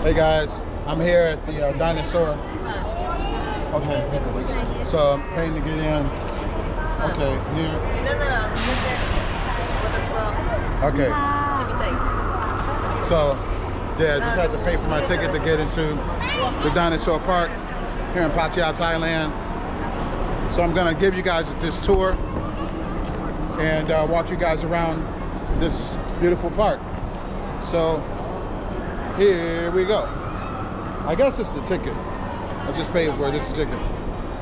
Hey guys, I'm here at the Dinosaur. Okay, so I'm paying to get in. Okay, here. Okay. So, yeah, I just had to pay for my ticket to get into the Dinosaur Park here in Pattaya, Thailand. So I'm gonna give you guys this tour and walk you guys around this beautiful park. So here we go. I guess it's the ticket. I just paid for it. This is the ticket.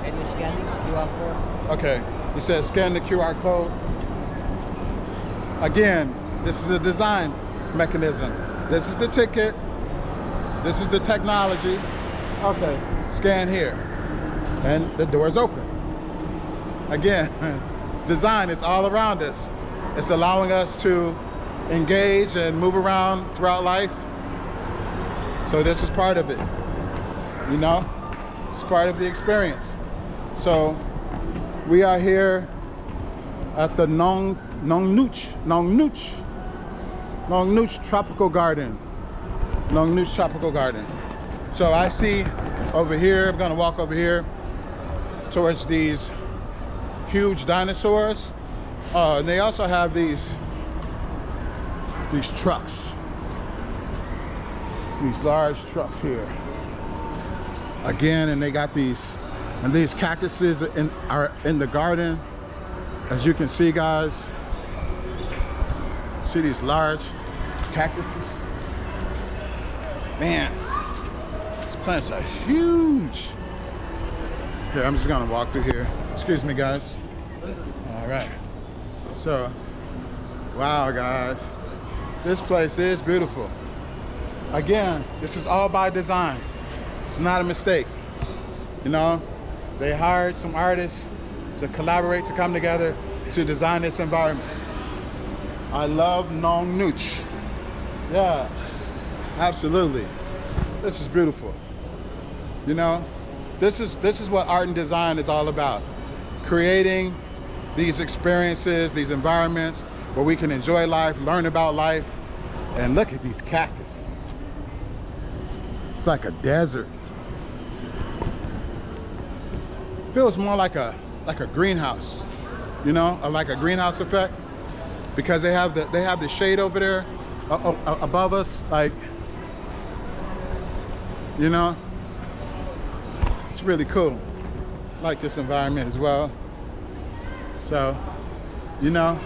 Can you scan the QR code? Okay. It says scan the QR code. Again, this is a design mechanism. This is the ticket. This is the technology. Okay. Scan here. And the door is open. Again, design is all around us. It's allowing us to engage and move around throughout life. So this is part of it, you know? It's part of the experience. So we are here at the Nong Nooch Tropical Garden. Nong Nooch Tropical Garden. So I see over here, I'm gonna walk over here towards these huge dinosaurs. And they also have these trucks. These large trucks here. Again, and they got these cactuses are in the garden. As you can see, guys. See these large cactuses? Man, these plants are huge. Here, I'm just gonna walk through here. Excuse me, guys. All right. So, wow, guys. This place is beautiful. Again, this is all by design. It's not a mistake. You know, they hired some artists to collaborate, to come together to design this environment. I love Nong Nooch. Yeah, absolutely. This is beautiful. You know, this is what art and design is all about. Creating these experiences, these environments where we can enjoy life, learn about life, and look at these cactuses. It's like a desert. Feels more like a greenhouse, you know, or like a greenhouse effect, because they have the shade over there above us, like, you know. It's really cool. I like this environment as well. So, you know,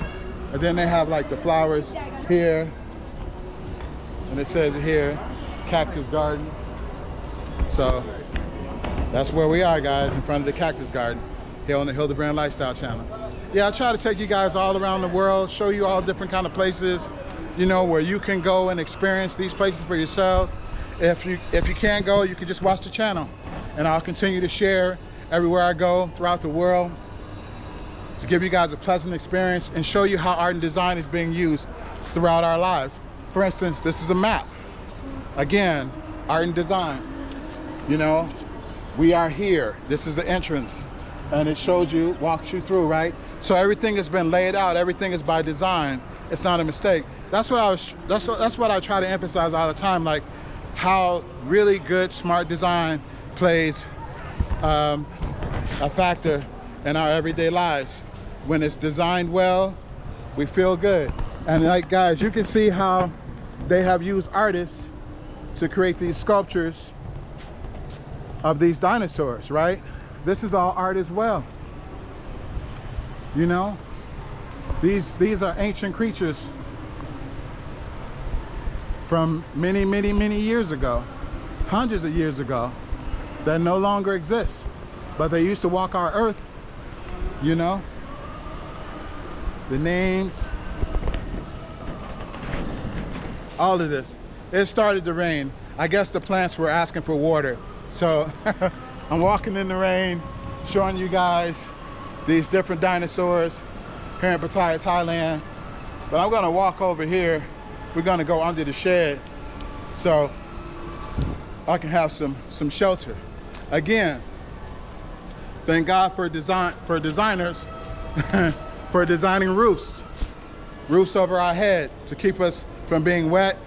and then they have like the flowers here, and it says here, Cactus Garden. So that's where we are, guys, in front of the Cactus Garden here on the Hilderbrand Lifestyle Channel. Yeah, I try to take you guys all around the world, show you all different kind of places, you know, where you can go and experience these places for yourselves. If you can't go, you can just watch the channel, and I'll continue to share everywhere I go throughout the world to give you guys a pleasant experience and show you how art and design is being used throughout our lives. For instance, this is a map. Again, art and design. You know, we are here. This is the entrance, and it shows you, walks you through, right? So everything has been laid out. Everything is by design. It's not a mistake. That's what I try to emphasize all the time, like how really good, smart design plays a factor in our everyday lives. When it's designed well, we feel good. And like, guys, you can see how they have used artists to create these sculptures of these dinosaurs, right? This is all art as well. You know, these are ancient creatures from many years ago, hundreds of years ago, that no longer exist, but they used to walk our earth. You know, the names, all of this. It started to rain. I guess the plants were asking for water. So I'm walking in the rain, showing you guys these different dinosaurs here in Pattaya, Thailand. But I'm gonna walk over here. We're gonna go under the shed so I can have some shelter. Again, thank God for designers for designing roofs over our head to keep us from being wet,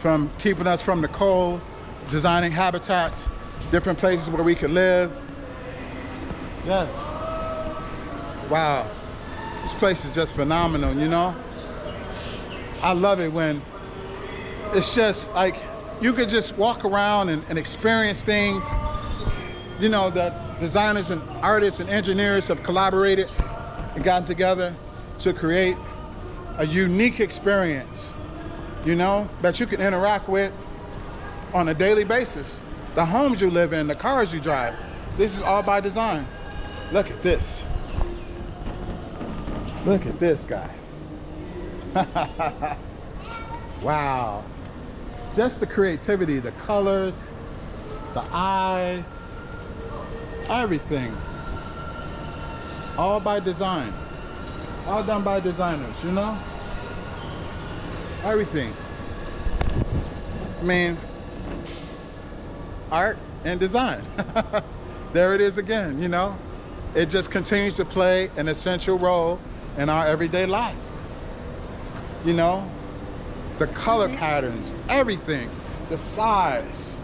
from keeping us from the cold, designing habitats, different places where we could live. Yes. Wow. This place is just phenomenal, you know? I love it when it's just like you could just walk around and experience things, you know, that designers and artists and engineers have collaborated and gotten together to create a unique experience, you know, that you can interact with on a daily basis. The homes you live in, the cars you drive, this is all by design. Look at this. Look at this, guys. Wow. Just the creativity, the colors, the eyes, everything. All by design. All done by designers, you know? Everything. I mean, art and design. There it is again, you know? It just continues to play an essential role in our everyday lives. You know? The color patterns, everything, the size,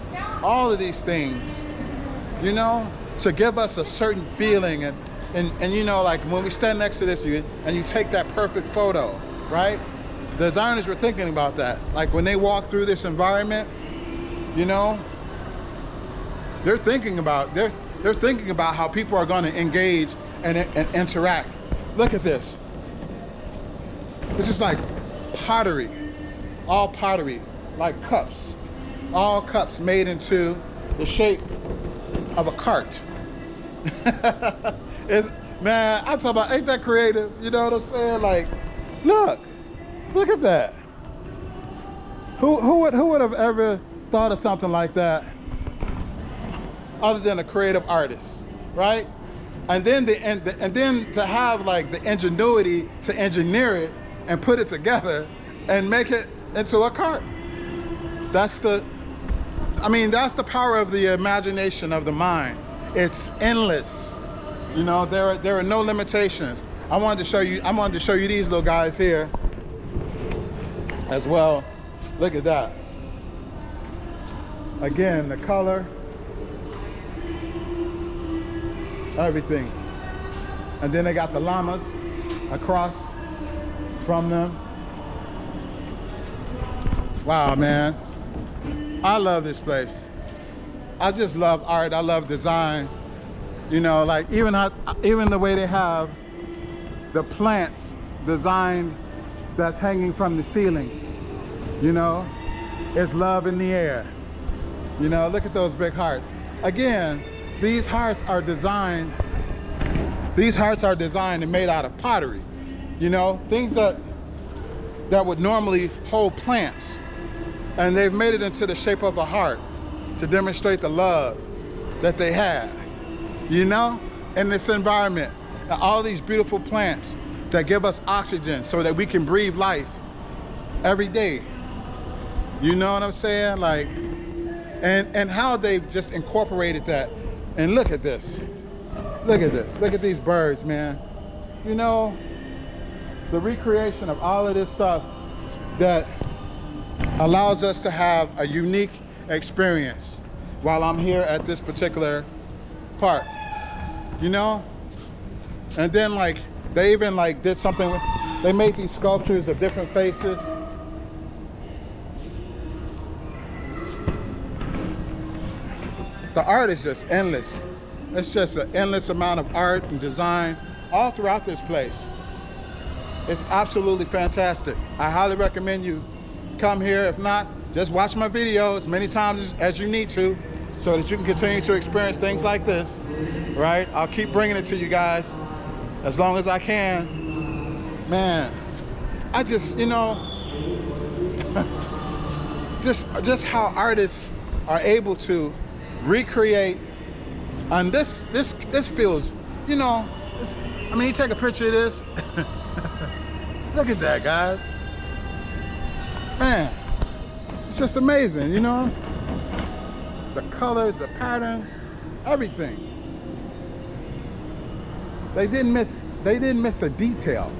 all of these things, you know, to give us a certain feeling. And you know, like when we stand next to this and you take that perfect photo, right? The designers were thinking about that. Like when they walk through this environment, you know, they're thinking about how people are going to engage and interact. Look at this. This is like pottery, all pottery, like cups, all cups made into the shape of a cart. Man, I talk about, ain't that creative? You know what I'm saying? Like, look at that. Who would have ever thought of something like that other than a creative artist, right? And then to have like the ingenuity to engineer it and put it together and make it into a cart. That's the power of the imagination of the mind. It's endless. You know, there are no limitations. I wanted to show you these little guys here as well. Look at that. Again, the color, everything. And then they got the llamas across from them. Wow, man. I love this place. I just love art. I love design. You know, like even the way they have the plants designed that's hanging from the ceilings. You know, it's love in the air. You know, look at those big hearts. Again, these hearts are designed and made out of pottery. You know, things that would normally hold plants. And they've made it into the shape of a heart to demonstrate the love that they have, you know, in this environment. And all these beautiful plants that give us oxygen so that we can breathe life every day. You know what I'm saying? Like, and how they've just incorporated that. And look at this. Look at this. Look at these birds, man. You know, the recreation of all of this stuff that allows us to have a unique experience while I'm here at this particular park, you know? And then like, they even like did something with, they made these sculptures of different faces. The art is just endless. It's just an endless amount of art and design all throughout this place. It's absolutely fantastic. I highly recommend you come here. If not, just watch my videos as many times as you need to so that you can continue to experience things like this, right? I'll keep bringing it to you guys as long as I can. Man, I just, you know, just how artists are able to recreate, and this feels, you know, I mean, you take a picture of this. Look at that, guys. Man, it's just amazing, you know? The colors, the patterns, everything. They didn't miss a detail,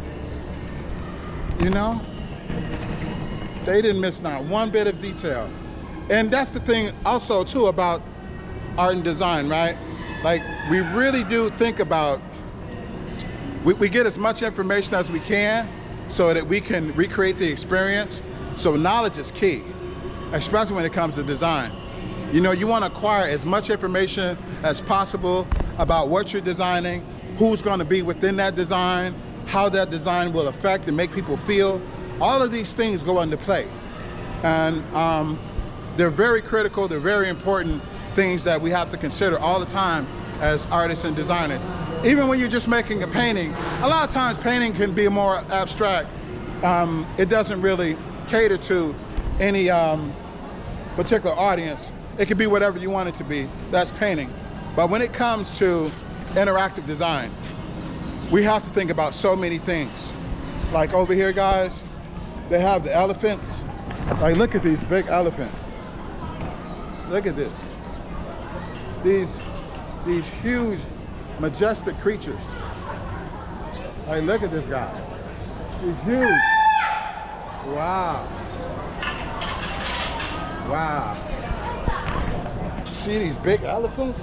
you know? They didn't miss not one bit of detail. And that's the thing also too about art and design, right? Like we really do think about, we get as much information as we can so that we can recreate the experience. So knowledge is key, especially when it comes to design. You know, you want to acquire as much information as possible about what you're designing, who's going to be within that design, how that design will affect and make people feel. All of these things go into play. And they're very critical, they're very important things that we have to consider all the time as artists and designers. Even when you're just making a painting, a lot of times painting can be more abstract. It doesn't really cater to any particular audience. It could be whatever you want it to be, that's painting. But when it comes to interactive design, we have to think about so many things. Like over here, guys, they have the elephants. Like, look at these big elephants. Look at this. These huge, majestic creatures. Like, look at this guy. He's huge. Wow. Wow. See these big elephants?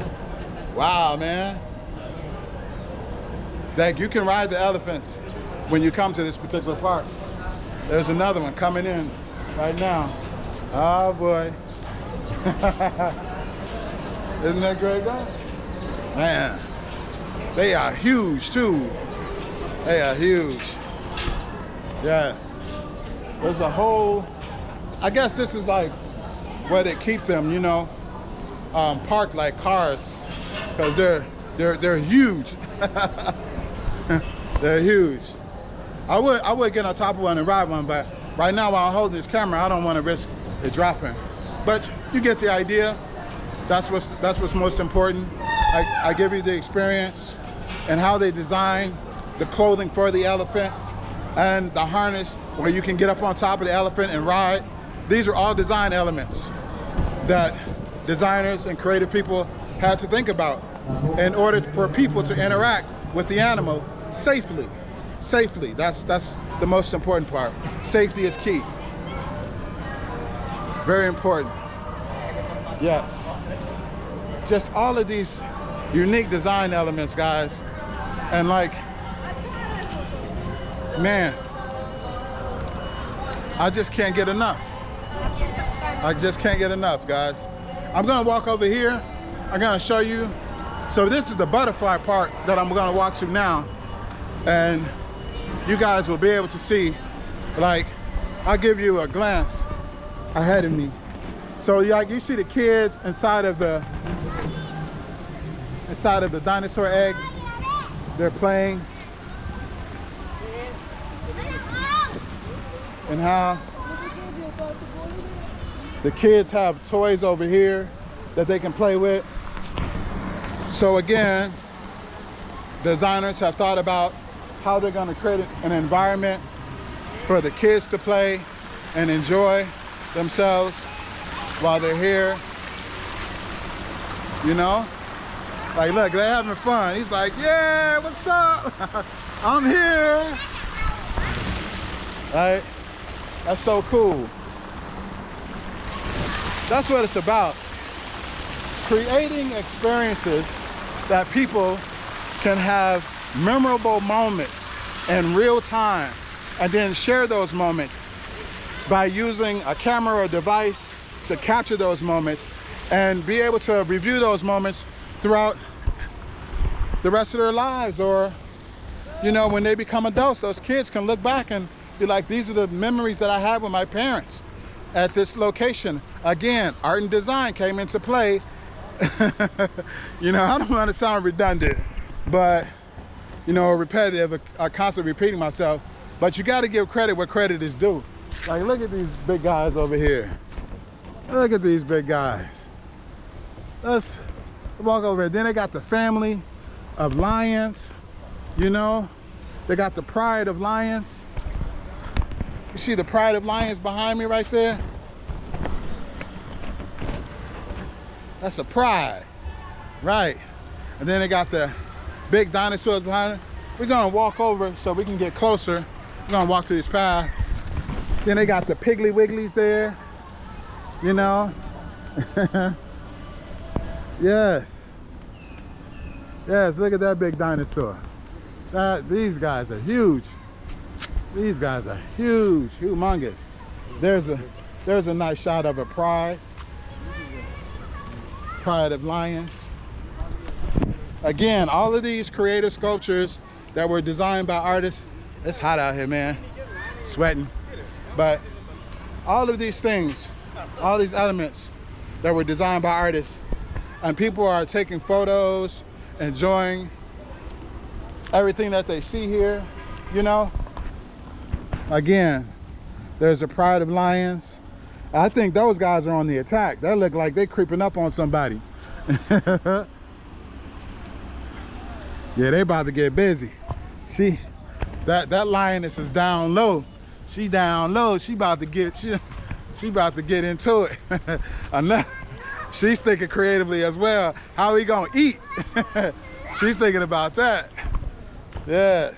Wow, man. Like, you can ride the elephants when you come to this particular park. There's another one coming in right now. Oh boy. Isn't that great, guys? Man, they are huge too. They are huge. Yeah. There's a whole, I guess this is like where they keep them, you know, parked like cars, because they're huge. They're huge. I would get on top of one and ride one, but right now while I'm holding this camera, I don't want to risk it dropping. But you get the idea. That's what's most important. I give you the experience and how they design the clothing for the elephant and the harness where you can get up on top of the elephant and ride. These are all design elements that designers and creative people had to think about in order for people to interact with the animal safely. Safely, that's the most important part. Safety is key. Very important. Yes. Just all of these unique design elements, guys. And like, man, I just can't get enough. I just can't get enough, guys. I'm gonna walk over here. I'm gonna show you. So this is the butterfly part that I'm gonna walk to now. And you guys will be able to see, like, I'll give you a glance ahead of me. So like you see the kids inside of the dinosaur egg. They're playing. And how the kids have toys over here that they can play with. So again, designers have thought about how they're going to create an environment for the kids to play and enjoy themselves while they're here. You know? Like, look, they're having fun. He's like, yeah, what's up? I'm here. Right? That's so cool. That's what it's about. Creating experiences that people can have memorable moments in real time and then share those moments by using a camera or device to capture those moments and be able to review those moments throughout the rest of their lives, or, you know, when they become adults, those kids can look back and be like, these are the memories that I had with my parents at this location. Again, art and design came into play. You know, I don't want to sound redundant, but, you know, repetitive, I constantly repeating myself, but you got to give credit where credit is due. Like, look at these big guys over here. Look at these big guys. Let's walk over here. Then they got the family of lions, you know. They got the pride of lions. You see the pride of lions behind me right there? That's a pride, right? And then they got the big dinosaurs behind it. We're gonna walk over so we can get closer. We're gonna walk to this path. Then they got the Piggly Wigglies there, you know. Yes. Yes, look at that big dinosaur. These guys are huge. These guys are huge, humongous. There's a nice shot of a pride of lions. Again, all of these creative sculptures that were designed by artists. It's hot out here, man. Sweating. But all of these things, all these elements that were designed by artists, and people are taking photos, enjoying everything that they see here, you know. Again, there's a pride of lions. I think those guys are on the attack. They look like they're creeping up on somebody. Yeah, they about to get busy. That lioness is down low. She down low. She about to get into it. She's thinking creatively as well. How we gonna eat? She's thinking about that. Yes.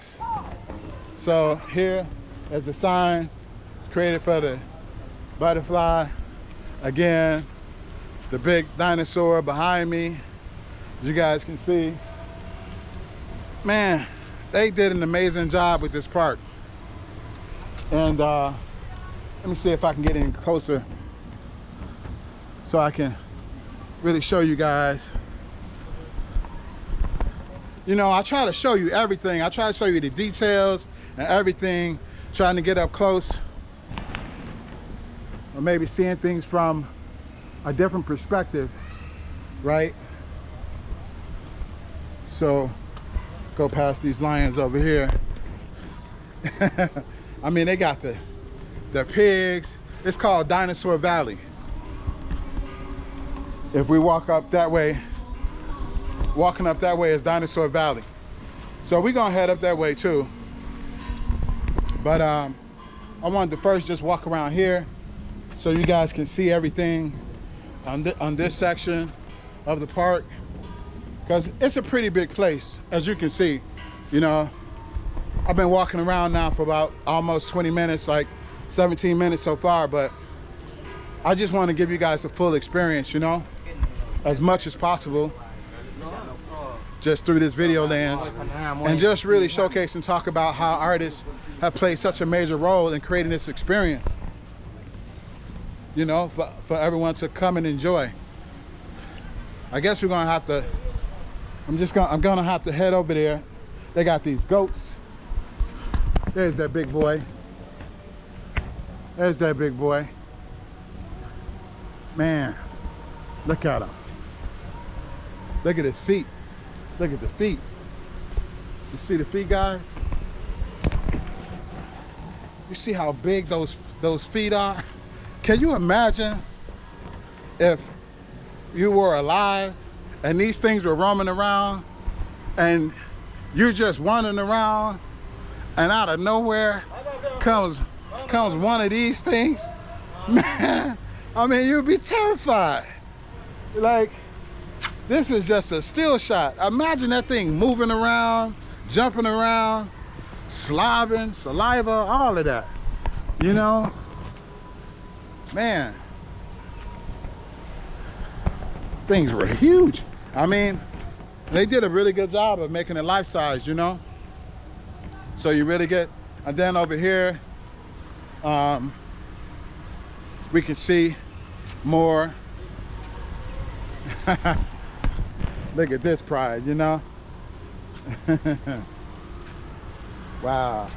So here is a sign. It's created for the butterfly. Again, the big dinosaur behind me, as you guys can see. Man, they did an amazing job with this park. And let me see if I can get in closer so I can really show you guys. You know, I try to show you everything. I try to show you the details and everything, trying to get up close, or maybe seeing things from a different perspective, right? So go past these lions over here. I mean, they got the pigs. It's called Dinosaur Valley. If we walk up that way, walking up that way is Dinosaur Valley. So we're gonna head up that way too. But I wanted to first just walk around here so you guys can see everything on this section of the park, because it's a pretty big place, as you can see. You know, I've been walking around now for about almost 20 minutes, like 17 minutes so far, but I just want to give you guys a full experience, you know, as much as possible, just through this video lens, and just really showcase and talk about how artists have played such a major role in creating this experience, you know, for everyone to come and enjoy. I guess we're gonna have to, I'm gonna have to head over there. They got these goats. There's that big boy. There's that big boy. Man, look at him. Look at his feet. Look at the feet. You see the feet, guys? You see how big those feet are? Can you imagine if you were alive and these things were roaming around and you're just wandering around, and out of nowhere comes one of these things? Man, I mean, you'd be terrified. Like, this is just a still shot. Imagine that thing moving around, jumping around, slobbing, saliva, all of that, you know? Man, things were huge. I mean, they did a really good job of making it life-size, you know? So you really get, and then over here, we can see more. Look at this pride, you know? Wow.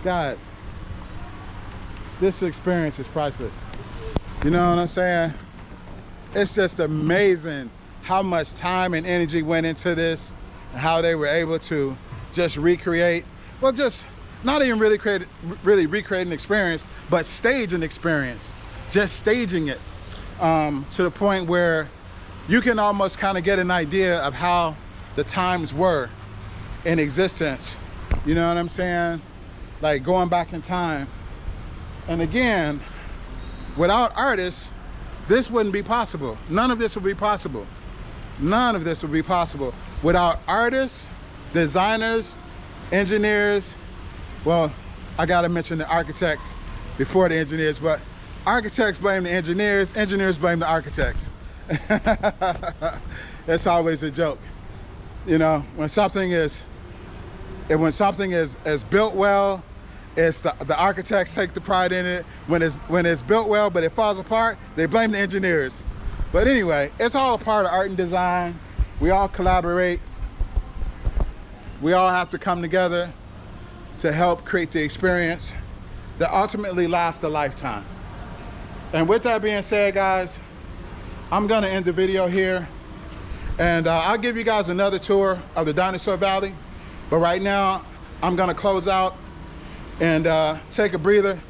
Guys, this experience is priceless. You know what I'm saying? It's just amazing how much time and energy went into this, and how they were able to just recreate, well, just not even really recreate an experience, but stage an experience, just staging it to the point where you can almost kind of get an idea of how the times were in existence. You know what I'm saying? Like going back in time. And again, without artists, this wouldn't be possible. None of this would be possible. None of this would be possible without artists, designers, engineers. Well, I gotta mention the architects before the engineers, but architects blame the engineers, engineers blame the architects. That's always a joke. You know, when something is built well, it's the architects take the pride in it. When it's built well but it falls apart, they blame the engineers. But anyway, it's all a part of art and design. We all collaborate. We all have to come together to help create the experience that ultimately lasts a lifetime. And with that being said, guys, I'm gonna end the video here, and I'll give you guys another tour of the Dinosaur Valley. But right now, I'm gonna close out and take a breather.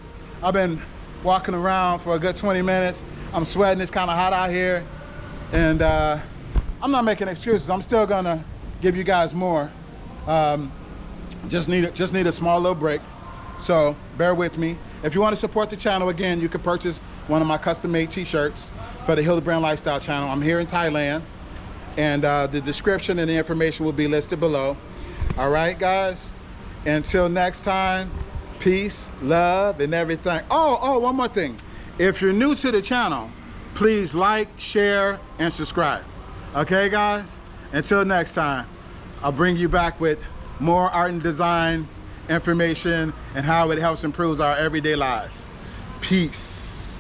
I've been walking around for a good 20 minutes. I'm sweating, it's kind of hot out here. And I'm not making excuses. I'm still gonna give you guys more. Just need a small little break. So bear with me. If you want to support the channel, again, you can purchase one of my custom-made t-shirts for the Hilderbrand Lifestyle channel. I'm here in Thailand, and the description and the information will be listed below. All right, guys, until next time, peace, love, and everything. Oh, one more thing. If you're new to the channel, please like, share, and subscribe. Okay, guys, until next time, I'll bring you back with more art and design information and how it helps improve our everyday lives. Peace.